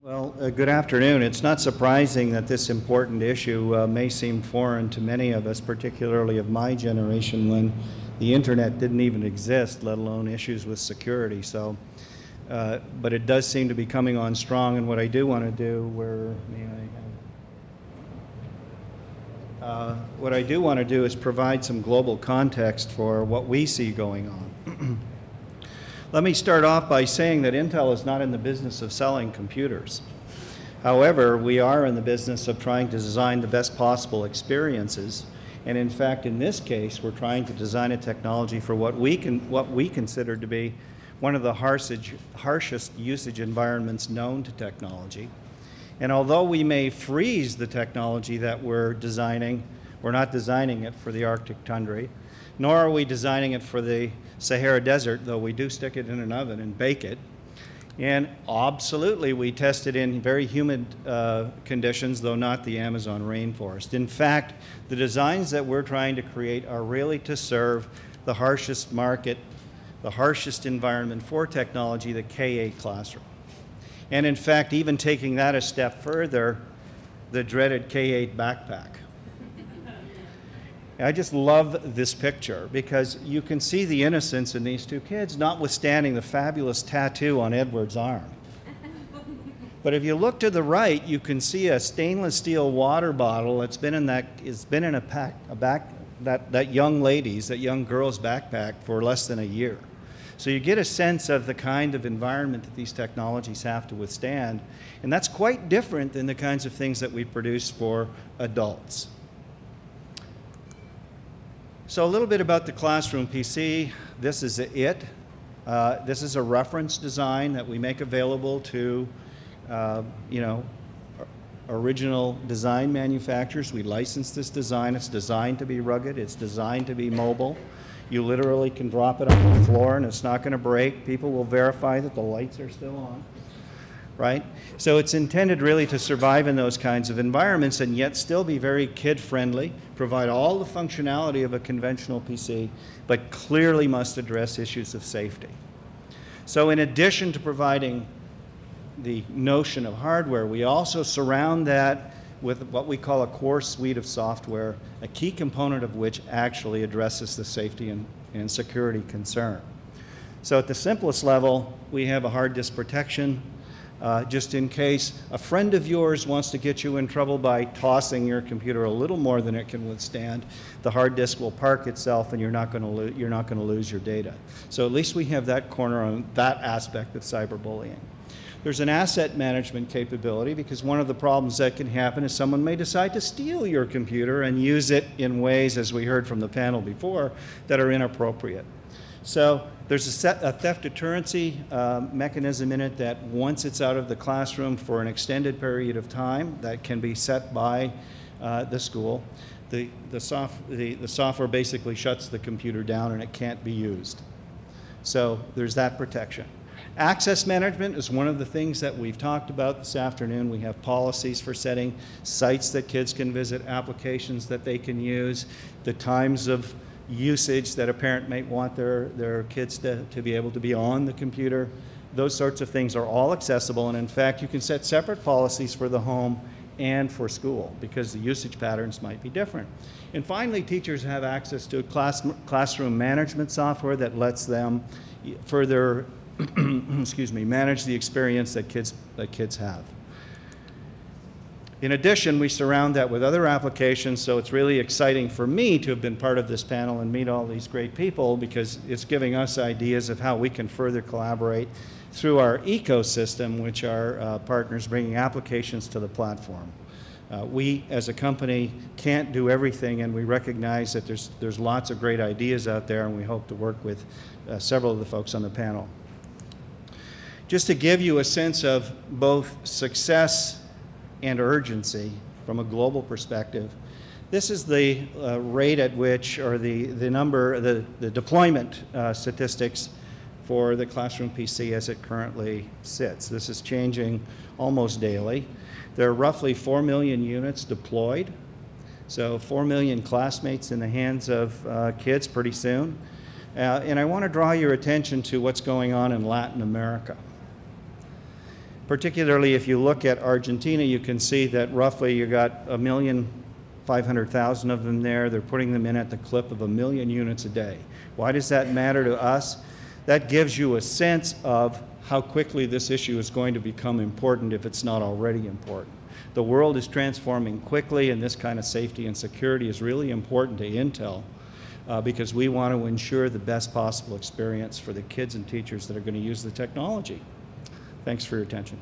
Well, good afternoon. It's not surprising that this important issue may seem foreign to many of us, particularly of my generation, when the internet didn't even exist, let alone issues with security. So, but it does seem to be coming on strong, and what I do want to do, what I do want to do is provide some global context for what we see going on. Let me start off by saying that Intel is not in the business of selling computers. However, we are in the business of trying to design the best possible experiences. And in fact, in this case, we're trying to design a technology for what we consider to be one of the harshest usage environments known to technology. And although we may freeze the technology that we're designing, we're not designing it for the Arctic tundra, nor are we designing it for the Sahara Desert, though we do stick it in an oven and bake it. And absolutely, we test it in very humid conditions, though not the Amazon rainforest. In fact, the designs that we're trying to create are really to serve the harshest market, the harshest environment for technology, the K-8 classroom. And in fact, even taking that a step further, the dreaded K-8 backpack. I just love this picture because you can see the innocence in these two kids, notwithstanding the fabulous tattoo on Edward's arm. But if you look to the right, you can see a stainless steel water bottle that's been in that young lady's, that young girl's backpack for less than a year. So you get a sense of the kind of environment that these technologies have to withstand, and that's quite different than the kinds of things that we produce for adults. So a little bit about the classroom PC. This is it. This is a reference design that we make available to, original design manufacturers. We license this design. It's designed to be rugged. It's designed to be mobile. You literally can drop it on the floor and it's not going to break. People will verify that the lights are still on, right? So it's intended really to survive in those kinds of environments and yet still be very kid-friendly, provide all the functionality of a conventional PC, but clearly must address issues of safety. So in addition to providing the notion of hardware, we also surround that with what we call a core suite of software, a key component of which actually addresses the safety and security concern. So at the simplest level, we have a hard disk protection, just in case a friend of yours wants to get you in trouble by tossing your computer a little more than it can withstand. The hard disk will park itself, and you're not going to lose your data. So at least we have that corner on that aspect of cyberbullying. There's an asset management capability because one of the problems that can happen is someone may decide to steal your computer and use it in ways, as we heard from the panel before, that are inappropriate. So there's a theft deterrency mechanism in it that once it's out of the classroom for an extended period of time that can be set by the school, the software basically shuts the computer down and it can't be used. So there's that protection. Access management is one of the things that we've talked about this afternoon. We have policies for setting sites that kids can visit, applications that they can use, the times of usage that a parent might want their kids to be able to be on the computer. Those sorts of things are all accessible, and in fact you can set separate policies for the home and for school because the usage patterns might be different. And finally, teachers have access to classroom management software that lets them further manage the experience that kids have. In addition, we surround that with other applications, so it's really exciting for me to have been part of this panel and meet all these great people because it's giving us ideas of how we can further collaborate through our ecosystem, which are partners bringing applications to the platform. We, as a company, can't do everything, and we recognize that there's lots of great ideas out there, and we hope to work with several of the folks on the panel. Just to give you a sense of both success and urgency from a global perspective, this is the rate at which, or the deployment statistics for the classroom PC as it currently sits. This is changing almost daily. There are roughly 4 million units deployed, so 4 million classmates in the hands of kids pretty soon. And I want to draw your attention to what's going on in Latin America. Particularly if you look at Argentina, you can see that roughly you got 1,500,000 of them there. They're putting them in at the clip of 1 million units a day. Why does that matter to us? That gives you a sense of how quickly this issue is going to become important if it's not already important. The world is transforming quickly, and this kind of safety and security is really important to Intel because we want to ensure the best possible experience for the kids and teachers that are going to use the technology. Thanks for your attention.